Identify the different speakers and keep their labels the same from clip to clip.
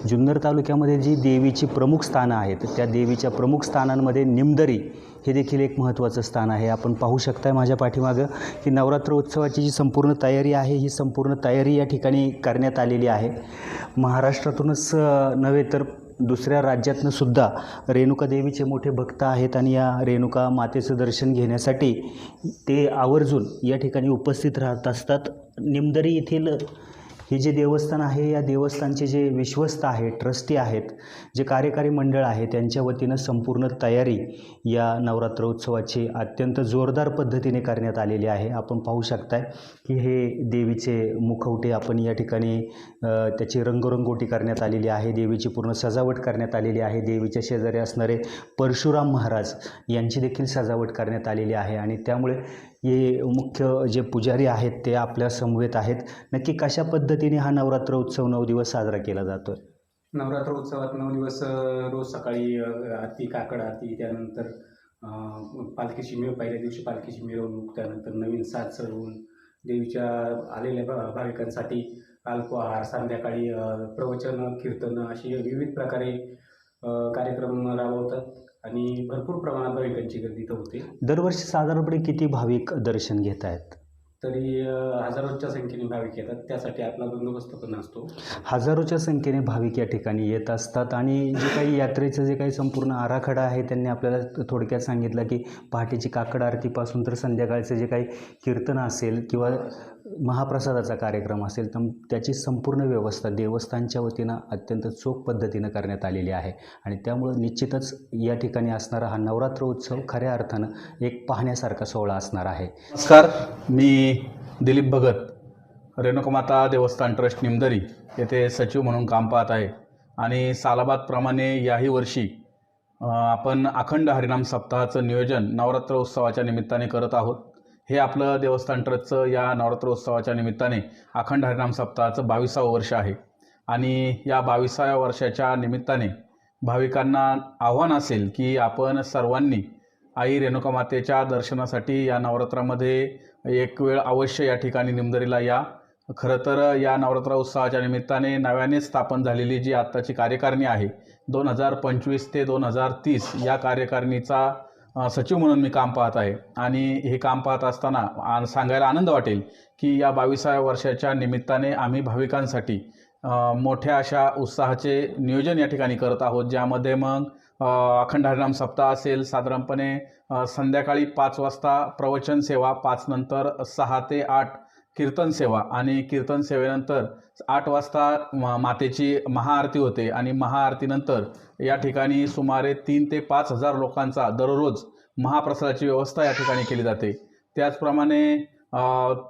Speaker 1: जुन्नर तालुक्यामध्ये जी देवीची प्रमुख स्थानं आहेत त्या देवीच्या प्रमुख स्थानांमध्ये निमदरी हे देखील एक महत्त्वाचं स्थान आहे। आपण पाहू शकताय माझ्या पाठीमागं की नवरात्र उत्सवाची जी संपूर्ण तयारी आहे ही संपूर्ण तयारी या ठिकाणी करण्यात आलेली आहे। महाराष्ट्रातूनच नव्हे तर दुसऱ्या राज्यातनं सुद्धा रेणुका देवीचे मोठे भक्त आहेत आणि या रेणुका मातेचं दर्शन घेण्यासाठी ते आवर्जून या ठिकाणी उपस्थित राहत असतात। निमदरी येथील हे जे देवस्थान आहे या देवस्थानचे जे विश्वस्त आहेत, ट्रस्टी आहेत, जे कार्यकारी मंडळ आहे त्यांच्या वतीनं संपूर्ण तयारी या नवरात्र उत्सवाची अत्यंत जोरदार पद्धतीने करण्यात आलेली आहे। आपण पाहू शकताय की हे देवीचे मुखवटे आपण या ठिकाणी त्याची रंगरंगोटी करण्यात आलेली आहे। देवीची पूर्ण सजावट करण्यात आलेली आहे। देवीच्या शेजारी असणारे परशुराम महाराज यांची देखील सजावट करण्यात आलेली आहे आणि त्यामुळे हे मुख्य जे पुजारी आहेत ते आपल्या समवेत आहेत। नक्की कशा पद्धतीने हा नवरात्र उत्सव 9 दिवस साजरा केला जातो?
Speaker 2: नवरात्र उत्सवात 9 दिवस रोज सकाळी आरती, काकड आरती, त्यानंतर पालखीची पहिल्या दिवशी पालखीची मिरवणूक, त्यानंतर नवीन साज चढवून देवीच्या आलेल्या भाविकांसाठी अल्पहार, संध्याकाळी प्रवचन, कीर्तन अशी विविध प्रकारे कार्यक्रम राबवतात आणि भरपूर प्रमाणात भाविकांची गर्दी इथं होते।
Speaker 1: दरवर्षी साधारणपणे किती भाविक दर्शन घेत आहेत?
Speaker 2: तरी हजारोच्या संख्येने भाविक येतात, त्यासाठी आपला बंदोबस्त पण असतो।
Speaker 1: हजारोच्या संख्येने भाविक या ठिकाणी येत असतात आणि जे काही यात्रेचं जे काही संपूर्ण आराखडा आहे त्यांनी आपल्याला थोडक्यात सांगितलं की पहाटेची काकड आरतीपासून तर संध्याकाळचं जे काही कीर्तन असेल किंवा महाप्रसादाचा कार्यक्रम असेल तर त्याची संपूर्ण व्यवस्था देवस्थानच्या वतीनं अत्यंत चोख पद्धतीनं करण्यात आलेली आहे आणि त्यामुळं निश्चितच या ठिकाणी असणारा हा नवरात्र उत्सव खऱ्या अर्थानं एक पाहण्यासारखा सोहळा असणार आहे।
Speaker 3: नमस्कार, मी दिलीप भगत, रेणुकामाता देवस्थान ट्रस्ट निमदरी येथे सचिव म्हणून काम पाहत आहे आणि सालाबादप्रमाणे याही वर्षी आपण अखंड हरिनाम सप्ताहाचं नियोजन नवरात्र उत्सवाच्या निमित्ताने करत आहोत। हे आपलं देवस्थान ट्रस्टचं या नवरात्र उत्सवाच्या निमित्ताने अखंड हरिनाम सप्ताहाचं 22वं वर्ष आहे आणि या 22व्या वर्षाच्या निमित्ताने भाविकांना आव्हान असेल की आपण सर्वांनी आई रेणुका मातेच्या दर्शनासाठी या नवरात्रामध्ये एक वेळ अवश्य या ठिकाणी निमदरीला या। खरं तर या नवरात्र उत्सवाच्या निमित्ताने नव्याने स्थापन झालेली जी आत्ताची कार्यकारिणी आहे 2025 ते 2030 या कार्यकारिणीचा सचिव म्हणून मी काम पाहत आहे आणि हे काम पाहत असताना सांगायला आनंद वाटेल की या 22व्या वर्षाच्या निमित्ताने आम्ही भाविकांसाठी मोठ्या अशा उत्साहाचे नियोजन या ठिकाणी करत आहोत, ज्यामध्ये मग अखंड हरिनाम सप्ताह असेल, साधारणपणे संध्याकाळी 5 वाजता प्रवचन सेवा, 5 नंतर 6 ते 8 कीर्तन सेवा आणि कीर्तन सेवेनंतर 8 वाजता मातेची महाआरती होते आणि महाआरतीनंतर या ठिकाणी सुमारे 3 ते 5 हजार लोकांचा दररोज महाप्रसादाची व्यवस्था या ठिकाणी केली जाते। त्याचप्रमाणे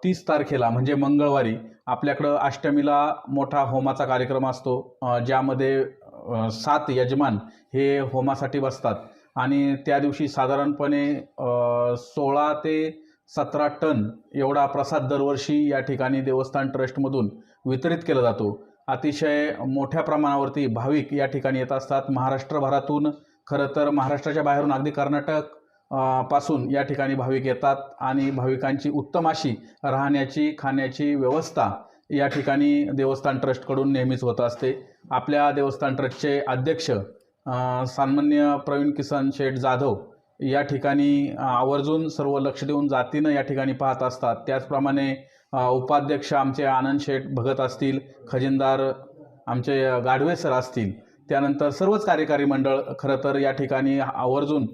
Speaker 3: 30 तारखेला म्हणजे मंगळवारी आपल्याकडं अष्टमीला मोठा होमाचा कार्यक्रम असतो, ज्यामध्ये 7 यजमान हे होमासाठी बसतात आणि त्या दिवशी साधारणपणे 16 ते 17 टन एवढा प्रसाद दरवर्षी या ठिकाणी देवस्थान ट्रस्टमधून वितरित केला जातो। अतिशय मोठ्या प्रमाणावरती भाविक या ठिकाणी येत असतात। महाराष्ट्रभरातून, खरं तर महाराष्ट्राच्या बाहेरून अगदी कर्नाटक पासून या ठिकाणी भाविक येतात आणि भाविकांची उत्तम अशी राहण्याची, खाण्याची व्यवस्था या ठिकाणी देवस्थान ट्रस्टकडून नेहमीच होत असते। आपल्या देवस्थान ट्रस्टचे अध्यक्ष सन्माननीय प्रवीण किसन शेठ जाधव या ठिकाणी आवर्जून सर्व लक्ष देऊन जातीनं या ठिकाणी पाहत असतात। त्याचप्रमाणे उपाध्यक्ष आमचे आनंद शेठ भगत असतील, खजिनदार आमचे गाढवे सर असतील, त्यानंतर सर्वच कार्यकारी मंडळ खरं तर या ठिकाणी आवर्जून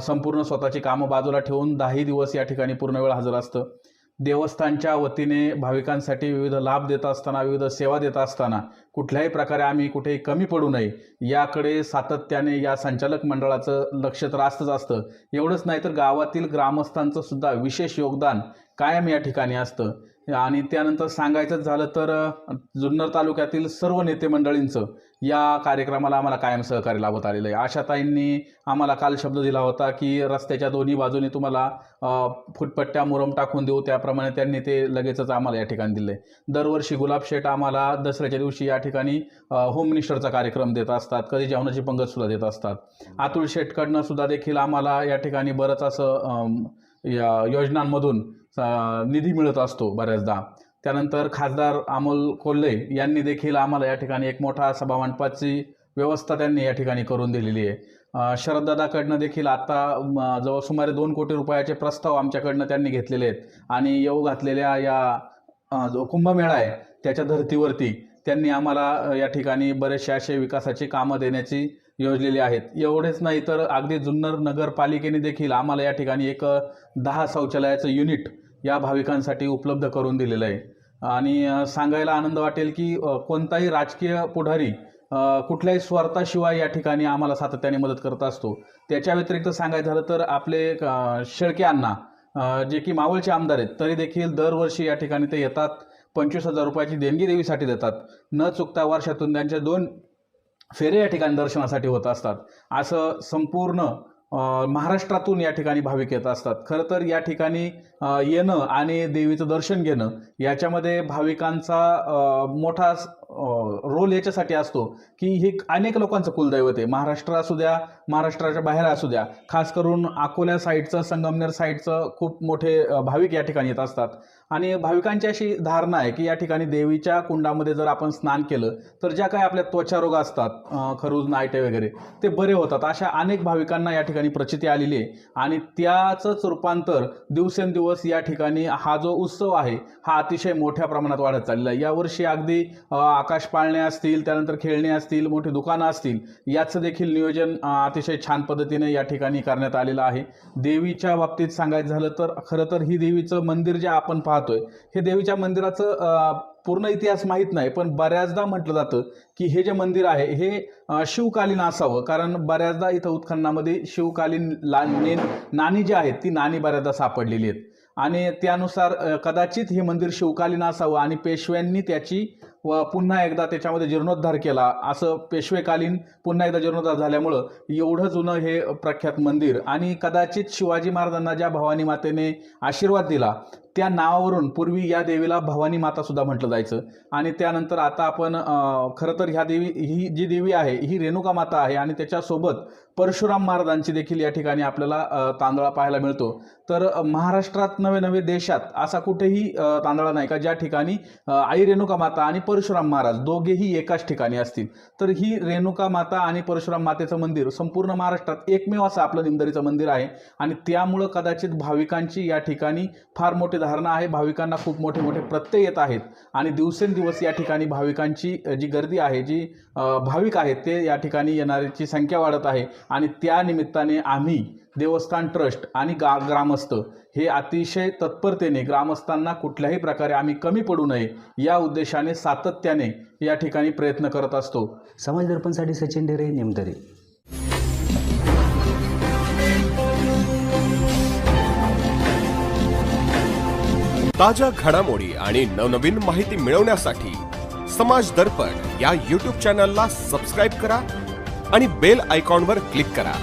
Speaker 3: संपूर्ण स्वतःची कामं बाजूला ठेवून 10 दिवस या ठिकाणी पूर्ण वेळ हजर असतं। देवस्थानच्या वतीने भाविकांसाठी विविध लाभ देत असताना, विविध सेवा देत असताना कुठल्याही प्रकारे आम्ही कुठेही कमी पडू नये याकडे सातत्याने या संचालक मंडळाचं लक्ष तर असतंच असतं। एवढंच नाही तर गावातील ग्रामस्थांचं सुद्धा विशेष योगदान कायम या ठिकाणी असतं आणि त्यानंतर सांगायचं झालं तर जुन्नर तालुक्यातील सर्व नेते मंडळींचं या कार्यक्रमाला आम्हाला कायम सहकार्य लाभत आलेलं आहे। आशाताईंनी आम्हाला काल शब्द दिला होता की रस्त्याच्या दोन्ही बाजूने तुम्हाला फुटपट्ट्या मुरम टाकून देऊ, त्याप्रमाणे त्यांनी ते लगेचच आम्हाला या ठिकाणी दिले। दरवर्षी गुलाब शेठ आम्हाला दसऱ्याच्या दिवशी या ठिकाणी होम मिनिस्टरचा कार्यक्रम देत असतात, कधी जेवणाची पंगत सुद्धा देत असतात। अतुल शेठकडनं सुद्धा देखील आम्हाला या ठिकाणी बरंच असं योजनांमधून निधी मिळत असतो बऱ्याचदा। त्यानंतर खासदार अमोल कोल्हे यांनी देखील आम्हाला या ठिकाणी एक मोठा सभामंडपाची व्यवस्था त्यांनी या ठिकाणी करून दिलेली आहे. शरददादाकडनं देखील आता जवळ सुमारे 2 कोटी रुपयाचे प्रस्ताव आमच्याकडनं त्यांनी घेतलेले आहेत आणि येऊ घातलेल्या या जो कुंभमेळा आहे त्याच्या धर्तीवरती त्यांनी आम्हाला या ठिकाणी बरेचसे असे विकासाची कामं देण्याची योजलेली आहेत. एवढेच नाही तर अगदी जुन्नर नगरपालिकेने देखील आम्हाला या ठिकाणी एक 10 शौचालयाचं युनिट या भाविकांसाठी उपलब्ध करून दिलेलं आहे. आणि सांगायला आनंद वाटेल की कोणताही राजकीय पुढारी कुठल्याही स्वार्थाशिवाय या ठिकाणी आम्हाला सातत्याने मदत करत असतो. त्याच्या व्यतिरिक्त सांगायचं झालं तर आपले शेळके अण्णा जे की मावळचे आमदार आहेत तरी देखील दरवर्षी या ठिकाणी ते येतात, 25,000 रुपयाची देणगी देवीसाठी देतात. न चुकता वर्षातून त्यांच्या 2 फेरे या ठिकाणी दर्शनासाठी होत असतात. असं संपूर्ण महाराष्ट्रातून या ठिकाणी भाविक येत असतात. खरं तर या ठिकाणी येणं आणि देवीचं दर्शन घेणं याच्यामध्ये भाविकांचा मोठा रोल याच्यासाठी असतो की हे अनेक लोकांचं कुलदैवत आहे. महाराष्ट्र असू द्या, महाराष्ट्राच्या बाहेर असू द्या, खास करून अकोला साईडचं, संगमनेर साईडचं खूप मोठे भाविक या ठिकाणी येत असतात. आणि भाविकांची अशी धारणा आहे की या ठिकाणी देवीच्या कुंडामध्ये जर आपण स्नान केलं तर ज्या काही आपल्या त्वचारोग असतात, खरूज, नायटे वगैरे, ते बरे होतात. अशा अनेक भाविकांना या ठिकाणी प्रचिती आलेली आहे आणि त्याचंच रूपांतर दिवसेंदिवस या ठिकाणी हा जो उत्सव आहे हा अतिशय मोठ्या प्रमाणात वाढत चाललेला आहे. यावर्षी अगदी आकाश पाळणे असतील, त्यानंतर खेळणे असतील, मोठी दुकानं असतील, याचं देखील नियोजन अतिशय छान पद्धतीने या ठिकाणी करण्यात आलेलं आहे. देवीच्या बाबतीत सांगायचं झालं तर खरं तर ही देवीचं मंदिर जे आपण पाहतोय हे देवीच्या मंदिराचं पूर्ण इतिहास माहीत नाही, पण बऱ्याचदा म्हटलं जातं की हे जे मंदिर आहे हे शिवकालीन असावं, कारण बऱ्याचदा इथं उत्खननामध्ये शिवकालीन नाणी जी आहेत ती नाणी बऱ्याचदा सापडलेली आहेत आणि त्यानुसार कदाचित हे मंदिर शिवकालीन असावं आणि पेशव्यांनी त्याची पुन्हा एकदा त्याच्यामध्ये जीर्णोद्धार केला. असं पेशवेकालीन पुन्हा एकदा जीर्णोद्धार झाल्यामुळं एवढं जुनं हे प्रख्यात मंदिर आणि कदाचित शिवाजी महाराजांना ज्या भवानी मातेने आशीर्वाद दिला त्या नावावरून पूर्वी या देवीला भवानी माता सुद्धा म्हटलं जायचं. आणि त्यानंतर आता आपण खरं तर ही जी देवी आहे ही रेणुका माता आहे आणि त्याच्यासोबत परशुराम महाराजांची देखील या ठिकाणी आपल्याला तांदळा पाहायला मिळतो. तर महाराष्ट्रात नवे देशात असा कुठेही तांदळा नाही का ज्या ठिकाणी आई रेणुका माता आणि परशुराम महाराज दोघेही एकाच ठिकाणी असतील. तर ही रेणुका माता आणि परशुराम मातेचं मंदिर संपूर्ण महाराष्ट्रात एकमेव असं आपलं निमदरीचं मंदिर आहे आणि त्यामुळं कदाचित भाविकांची या ठिकाणी फार मोठी धारणा आहे. भाविकांना खूप मोठे प्रत्यय येत आहेत आणि दिवसेंदिवस या ठिकाणी भाविकांची जी गर्दी आहे, जी भाविक आहेत ते या ठिकाणी येणाऱ्याची संख्या वाढत आहे आणि त्या निमित्ताने आम्ही देवस्थान ट्रस्ट आणि ग्रामस्थ हे अतिशय तत्परतेने ग्रामस्थांना कुठल्याही प्रकारे आम्ही कमी पडू नये या उद्देशाने सातत्याने या ठिकाणी प्रयत्न करत असतो.
Speaker 1: समाज दर्पणसाठी सचिन डेरे, निमदरी.
Speaker 4: ताज्या घडामोडी आणि नवनवीन माहिती मिळवण्यासाठी समाज दर्पण या YouTube चॅनलला सबस्क्राईब करा आणि बेल आयकॉनवर क्लिक करा.